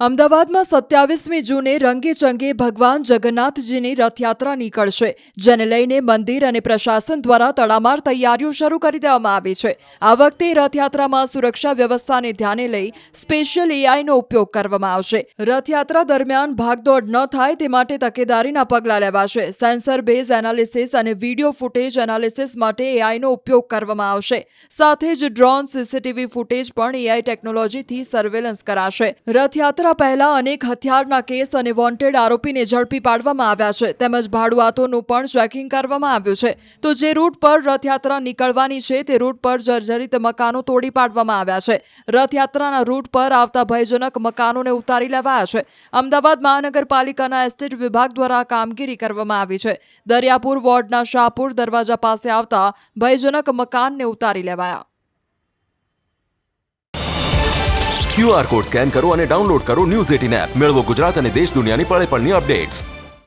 અમદાવાદમાં 27મી જૂને રંગેચંગે ભગવાન જગન્નાથજીની રથયાત્રા નીકળશે, જેને લઈને મંદિર અને પ્રશાસન દ્વારા તડામાર તૈયારીઓ શરૂ કરી દેવામાં આવી છે. આ વખતે રથયાત્રામાં સુરક્ષા વ્યવસ્થાને ધ્યાને લઈ સ્પેશિયલ એઆઈનો ઉપયોગ કરવામાં આવશે. રથયાત્રા દરમિયાન ભાગદોડ ન થાય તે માટે તકેદારીના પગલાં લેવાશે. સેન્સર બેઝ એનાલિસિસ અને વિડીયો ફૂટેજ એનાલિસિસ માટે એઆઈનો ઉપયોગ કરવામાં આવશે. સાથે જ ડ્રોન, સીસીટીવી ફૂટેજ પણ એઆઈ ટેકનોલોજીથી સર્વેલન્સ કરાશે. રથયાત્રા પહેલા અનેક હથિયારના કેસ અને વોન્ટેડ આરોપીને ઝડપી પાડવામાં આવ્યા છે, તેમજ ભાડુઆતોનું પણ ચેકિંગ કરવામાં આવ્યું છે. તો જે રૂટ પર રથયાત્રા નીકળવાની છે તે રૂટ પર જર્જરિત મકાનો તોડી પાડવામાં આવ્યા છે. રથયાત્રાના રૂટ પર આવતા ભયજનક મકાનોને ઉતારી લેવાયા છે. અમદાવાદ મહાનગરપાલિકાના એસ્ટેટ વિભાગ દ્વારા આ કામગીરી કરવામાં આવી છે. દરિયાપુર વોર્ડના શાહપુર દરવાજા પાસે આવતા ભયજનક મકાનને ઉતારી લેવાયા. QR કોડ સ્કેન કરો અને ડાઉનલોડ કરો ન્યૂઝ 18 એપ. મેળવો ગુજરાત અને દેશ દુનિયાની પળે પળની અપડેટ્સ.